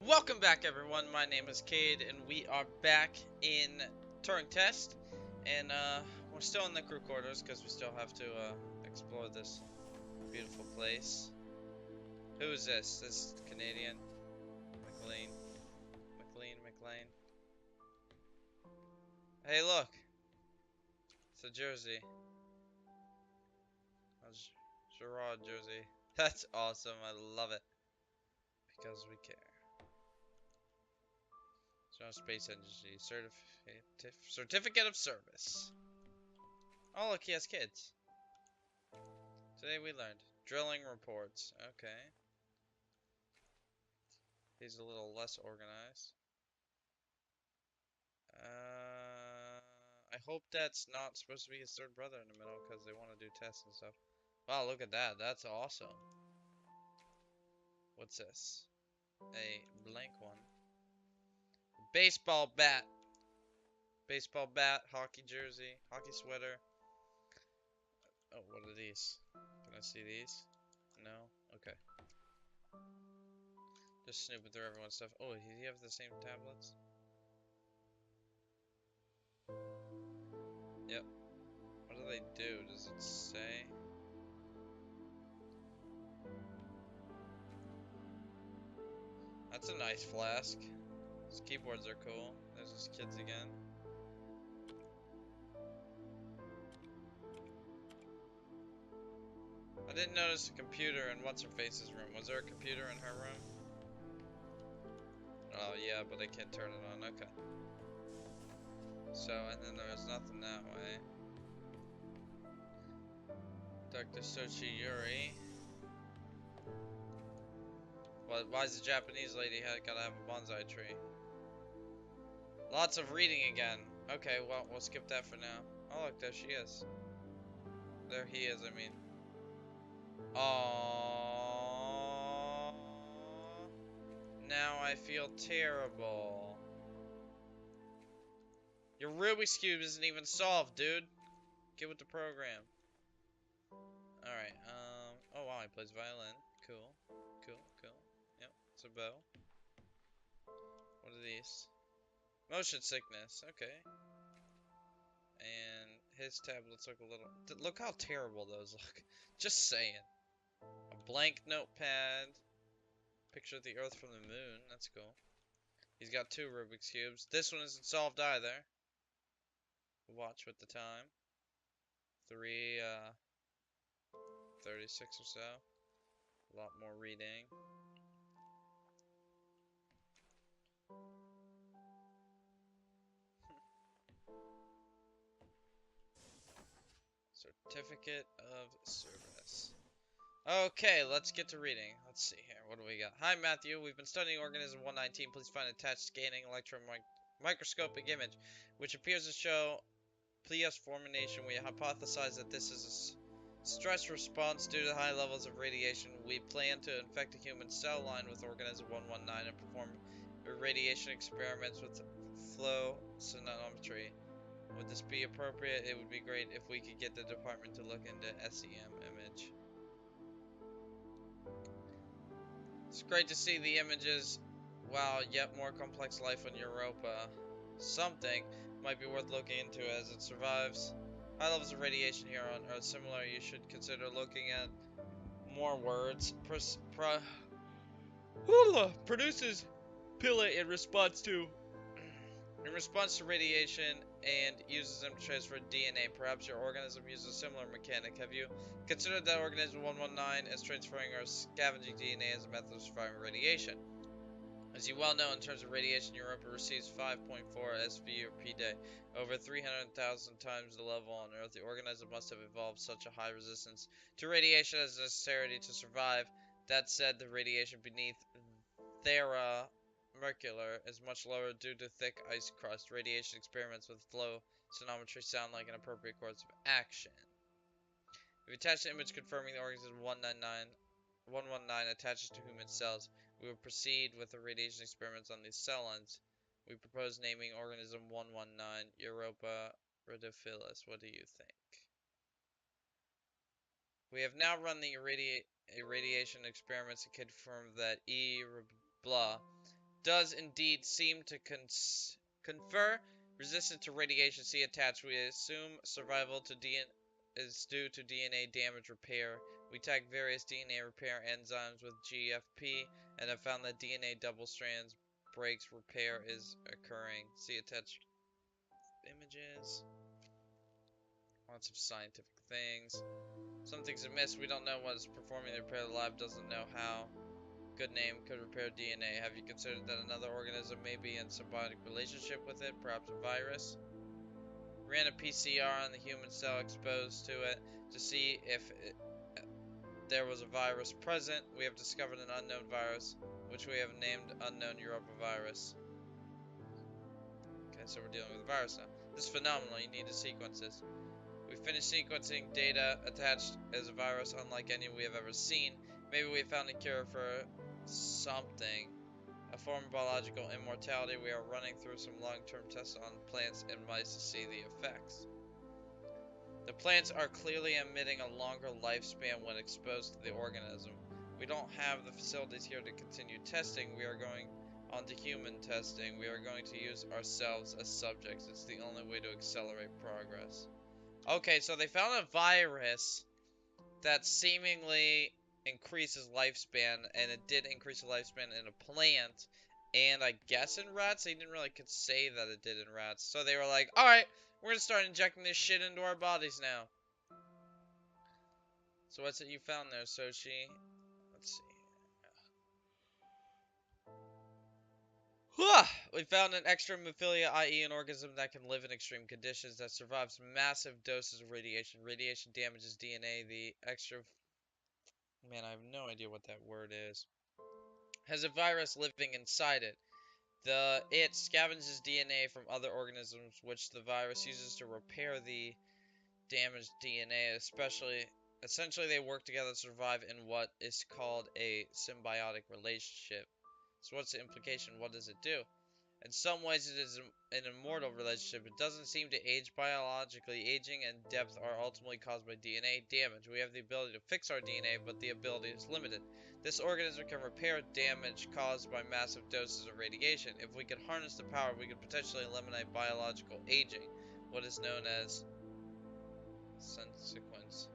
Welcome back, everyone. My name is Cade, and we are back in Turing test, and we're still in the crew quarters because we still have to explore this beautiful place. Who is this? This Canadian McLean, McLean. Hey, look, it's a jersey, a Gerard jersey. That's awesome. I love it because we care. So space energy certificate of service. Oh, look, he has kids. Today we learned drilling reports. Okay. He's a little less organized. I hope that's not supposed to be his third brother in the middle because they want to do tests and stuff. Wow, look at that. That's awesome. What's this? A blank one. Baseball bat. Baseball bat, hockey jersey, hockey sweater. Oh, what are these? Can I see these? No? Okay. Just snooping through everyone's stuff. Oh, do you have the same tablets? Yep. What do they do? Does it say? That's a nice flask. His keyboards are cool. There's his kids again. I didn't notice a computer in What's-Her-Face's room. Was there a computer in her room? Oh, yeah, but I can't turn it on. Okay. So, and then there's nothing that way. Dr. Sochi Yuri. Why is the Japanese lady gotta have a bonsai tree? Lots of reading again. Okay, well, we'll skip that for now. Oh, look, there she is. There he is, I mean. Aww. Now I feel terrible. Your Rubik's Cube isn't even solved, dude. Get with the program. Alright, oh wow, he plays violin. Cool. Yep, it's a bow. What are these? Motion sickness, okay. And his tablets look a little... Look how terrible those look. Just saying. A blank notepad. Picture of the Earth from the moon. That's cool. He's got 2 Rubik's Cubes. This one isn't solved either. Watch with the time. 36 or so. A lot more reading. Certificate of Service. Okay, let's get to reading. Let's see here. What do we got? Hi, Matthew. We've been studying organism 119. Please find attached scanning electron microscopic image, which appears to show Pleius formation. We hypothesize that this is a stress response due to high levels of radiation. We plan to infect a human cell line with organism 119 and perform radiation experiments with flow cytometry. Would this be appropriate? It would be great if we could get the department to look into SEM image. It's great to see the images. Wow, yet more complex life on Europa. Something might be worth looking into as it survives high levels of radiation here on Earth. Similar, you should consider looking at more words. Produces pilla in response to radiation and uses them to transfer DNA. Perhaps your organism uses a similar mechanic. Have you considered that organism 119 is transferring or scavenging DNA as a method of surviving radiation? As you well know, in terms of radiation, Europa receives 5.4 SVU per day, over 300,000 times the level on Earth. The organism must have evolved such a high resistance to radiation as necessary to survive. That said, the radiation beneath Thera Mercular is much lower due to thick ice crust. Radiation experiments with flow cytometry sound like an appropriate course of action. If you attach an image confirming the organism 119 attaches to human cells, we will proceed with the radiation experiments on these cell lines. We propose naming organism 119 Europa radiophilis. What do you think? We have now run the irradiation experiments to confirm that blah does indeed seem to confer resistance to radiation. See attached. We assume survival to is due to DNA damage repair. We tag various DNA repair enzymes with GFP and have found that DNA double strands breaks repair is occurring. See attached images. Lots of scientific things. Some things amiss. We don't know what is performing the repair. The lab doesn't know how. Good name could repair DNA. Have you considered that another organism may be in symbiotic relationship with it? Perhaps a virus? Ran a PCR on the human cell exposed to it to see if there was a virus present. We have discovered an unknown virus, which we have named unknown Europa virus. Okay, so we're dealing with a virus now. This is phenomenal. You need to sequence this. We finished sequencing data attached as a virus unlike any we have ever seen. Maybe we found a cure for something. A form of biological immortality. We are running through some long-term tests on plants and mice to see the effects. The plants are clearly emitting a longer lifespan when exposed to the organism. We don't have the facilities here to continue testing. We are going on to human testing. We are going to use ourselves as subjects. It's the only way to accelerate progress. Okay, so they found a virus that seemingly increases lifespan, and it did increase the lifespan in a plant, and I guess in rats. They didn't really say that it did in rats, so they were like, alright, we're gonna start injecting this shit into our bodies now. So what's it you found there, Sochi? Let's see. We found an extremophilia, i.e. an organism that can live in extreme conditions, that survives massive doses of radiation. Radiation damages DNA. The extra... Man, I have no idea what that word is. Has a virus living inside it. It scavenges DNA from other organisms, which the virus uses to repair the damaged DNA. Essentially, they work together to survive in what is called a symbiotic relationship. So what's the implication? What does it do? In some ways, it is an immortal relationship. It doesn't seem to age biologically. Aging and depth are ultimately caused by DNA damage. We have the ability to fix our DNA, but the ability is limited. This organism can repair damage caused by massive doses of radiation. If we could harness the power, we could potentially eliminate biological aging, what is known as consequence.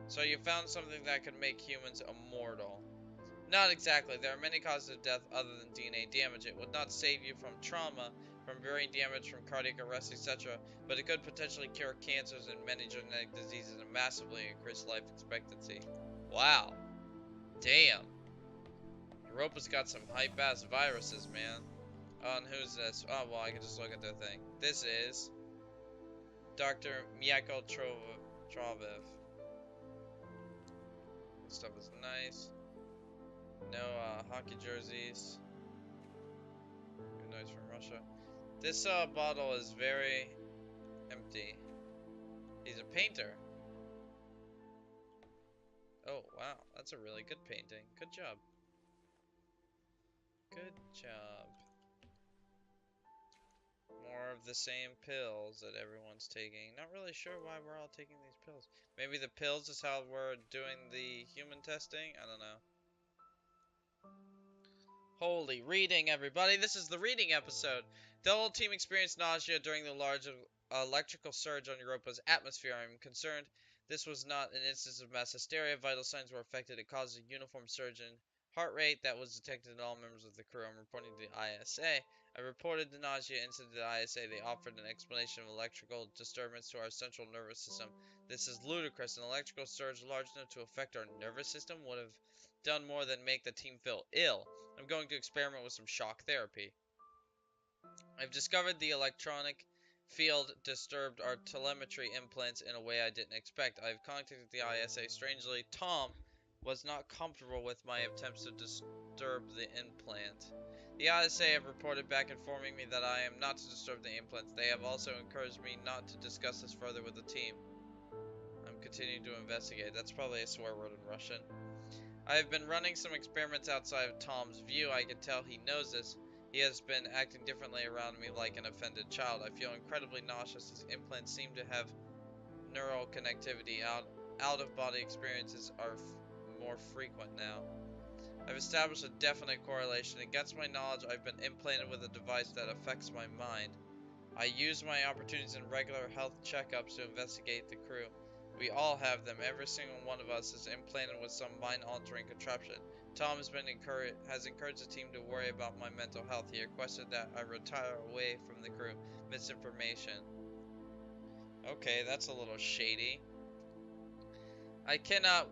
So you found something that could make humans immortal. Not exactly. There are many causes of death other than DNA damage. It would not save you from trauma, from brain damage, from cardiac arrest, etc., but it could potentially cure cancers and many genetic diseases and massively increase life expectancy. Wow. Damn. Europa's got some hype-ass viruses, man. Oh, and who's this? Oh, well, I can just look at their thing. This is Dr. Mieko Trovev. This stuff is nice. No hockey jerseys. Good noise from Russia. This bottle is very empty. He's a painter. Oh, wow. That's a really good painting. Good job. Good job. More of the same pills that everyone's taking. Not really sure why we're all taking these pills. Maybe the pills is how we're doing the human testing? I don't know. Holy reading, everybody. This is the reading episode. The whole team experienced nausea during the large electrical surge on Europa's atmosphere. I'm concerned this was not an instance of mass hysteria. Vital signs were affected. It caused a uniform surge in heart rate that was detected in all members of the crew. I'm reporting to the ISA. I reported the nausea incident to the ISA. They offered an explanation of electrical disturbance to our central nervous system. This is ludicrous. An electrical surge large enough to affect our nervous system would have done more than make the team feel ill. I'm going to experiment with some shock therapy. I've discovered the electronic field disturbed our telemetry implants in a way I didn't expect. I've contacted the ISA. Strangely, Tom was not comfortable with my attempts to disturb the implant. The ISA have reported back informing me that I am not to disturb the implants. They have also encouraged me not to discuss this further with the team. I'm continuing to investigate. That's probably a swear word in Russian. I have been running some experiments outside of Tom's view. I can tell he knows this. He has been acting differently around me like an offended child. I feel incredibly nauseous. His implants seem to have neural connectivity. Out-of-body experiences are more frequent now. I've established a definite correlation. Against my knowledge, I've been implanted with a device that affects my mind. I use my opportunities in regular health checkups to investigate the crew. We all have them. Every single one of us is implanted with some mind-altering contraption. Tom has encouraged the team to worry about my mental health. He requested that I retire away from the crew. Misinformation. Okay, that's a little shady. I cannot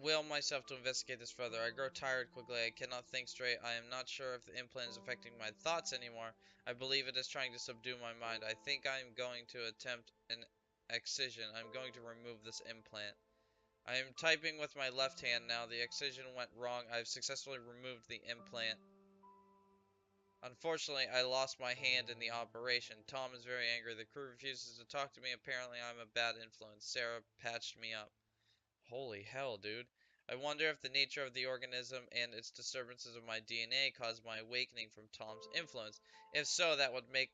will myself to investigate this further. I grow tired quickly. I cannot think straight. I am not sure if the implant is affecting my thoughts anymore. I believe it is trying to subdue my mind. I think I'm going to attempt an excision. I'm going to remove this implant. I am typing with my left hand now. The excision went wrong. I've successfully removed the implant. Unfortunately, I lost my hand in the operation. Tom is very angry. The crew refuses to talk to me. Apparently, I'm a bad influence. Sarah patched me up. Holy hell, dude. I wonder if the nature of the organism and its disturbances of my DNA caused my awakening from Tom's influence. If so, that would make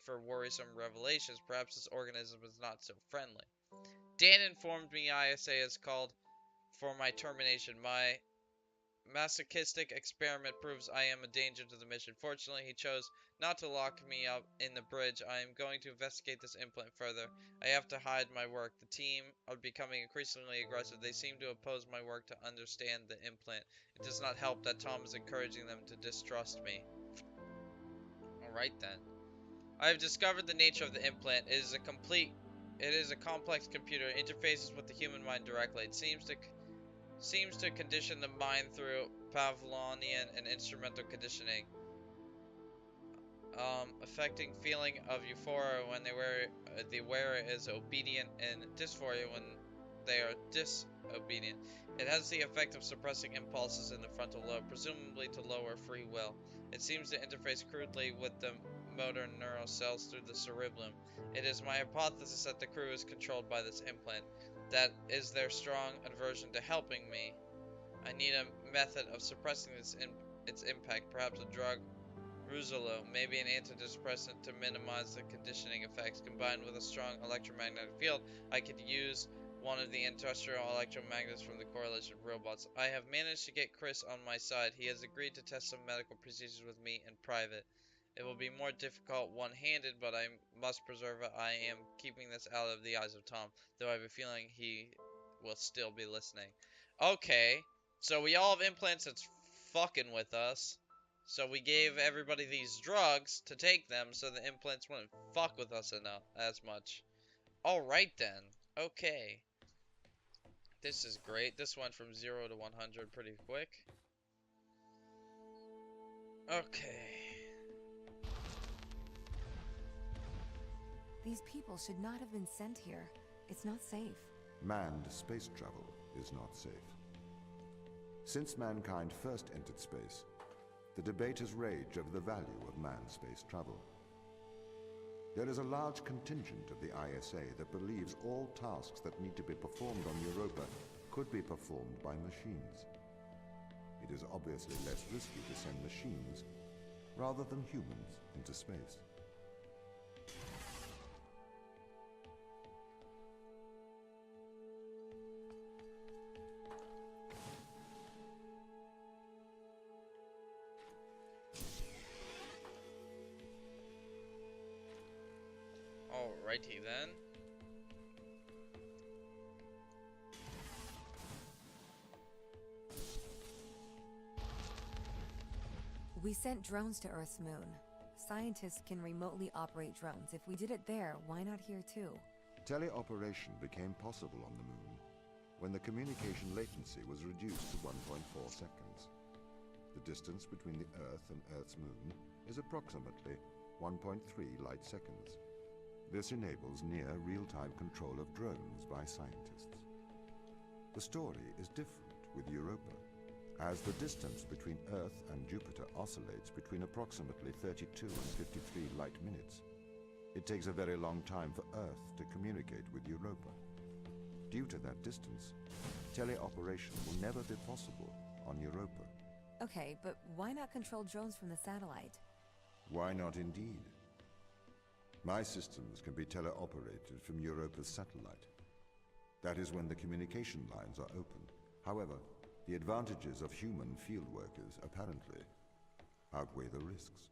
for worrisome revelations. Perhaps this organism is not so friendly. Dan informed me ISA is called for my termination. My masochistic experiment proves I am a danger to the mission. Fortunately, he chose not to lock me up in the bridge. I am going to investigate this implant further. I have to hide my work. The team are becoming increasingly aggressive. They seem to oppose my work to understand the implant. It does not help that Tom is encouraging them to distrust me. Alright then. I have discovered the nature of the implant. It is a complex computer. It interfaces with the human mind directly. It seems to condition the mind through Pavlovian and instrumental conditioning, affecting feeling of euphoria when the wearer is obedient and dysphoria when they are disobedient. It has the effect of suppressing impulses in the frontal lobe, presumably to lower free will. It seems to interface crudely with the motor neural cells through the cerebellum. It is my hypothesis that the crew is controlled by this implant. That is their strong aversion to helping me. I need a method of suppressing its impact, perhaps a drug, Ruzolo, maybe an antidepressant to minimize the conditioning effects. Combined with a strong electromagnetic field, I could use one of the industrial electromagnets from the correlation robots. I have managed to get Chris on my side. He has agreed to test some medical procedures with me in private. It will be more difficult one-handed, but I must preserve it. I am keeping this out of the eyes of Tom, though I have a feeling he will still be listening. Okay, so we all have implants that's fucking with us. So we gave everybody these drugs to take them so the implants wouldn't fuck with us enough as much. Alright then. Okay. This is great. This went from 0 to 100 pretty quick. Okay. These people should not have been sent here. It's not safe. Manned space travel is not safe. Since mankind first entered space, the debate has raged over the value of manned space travel. There is a large contingent of the ISA that believes all tasks that need to be performed on Europa could be performed by machines. It is obviously less risky to send machines rather than humans into space. Alrighty then. We sent drones to Earth's moon. Scientists can remotely operate drones. If we did it there, why not here too? Teleoperation became possible on the moon when the communication latency was reduced to 1.4 seconds. The distance between the Earth and Earth's moon is approximately 1.3 light seconds. This enables near real-time control of drones by scientists. The story is different with Europa, as the distance between Earth and Jupiter oscillates between approximately 32 and 53 light minutes. It takes a very long time for Earth to communicate with Europa. Due to that distance, teleoperation will never be possible on Europa. Okay, but why not control drones from the satellite? Why not indeed? My systems can be teleoperated from Europa's satellite. That is when the communication lines are opened. However, The advantages of human field workers apparently outweigh the risks.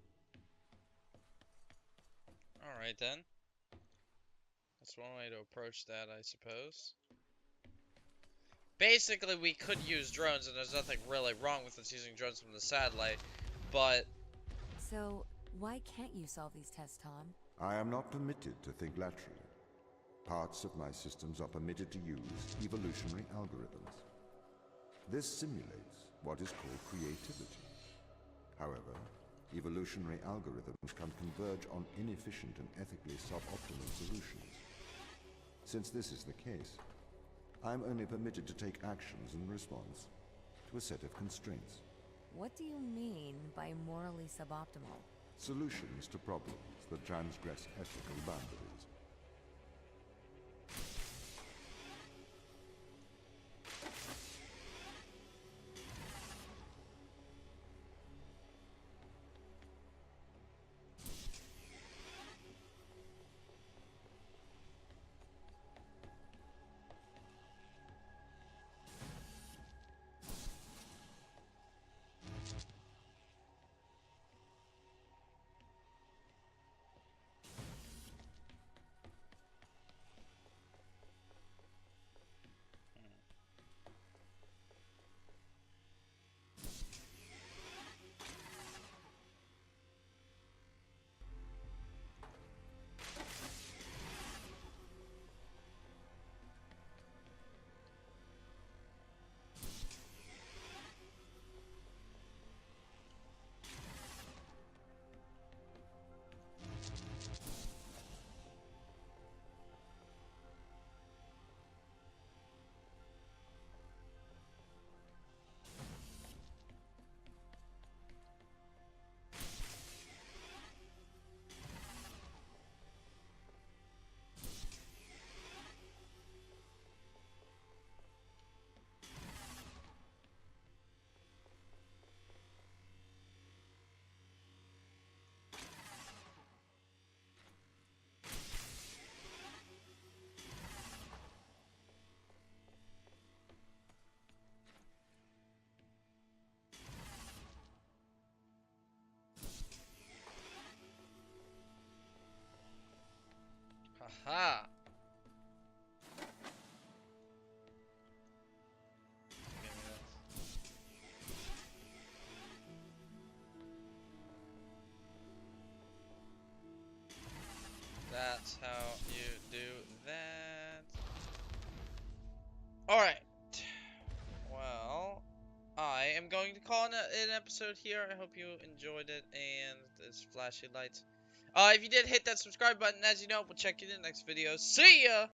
Alright then. That's one way to approach that, I suppose. Basically, we could use drones, and there's nothing really wrong with us using drones from the satellite, but... So, why can't you solve these tests, Tom? I am not permitted to think laterally. Parts of my systems are permitted to use evolutionary algorithms. This simulates what is called creativity. However, evolutionary algorithms can converge on inefficient and ethically suboptimal solutions. Since this is the case, I am only permitted to take actions in response to a set of constraints. What do you mean by morally suboptimal? Solutions to problems that transgress ethical boundaries. Haha! Give me this. That's how you do that. Alright. Well, I am going to call an episode here. I hope you enjoyed it and this flashy lights. If you did, hit that subscribe button. As you know, we'll check you in the next video. See ya!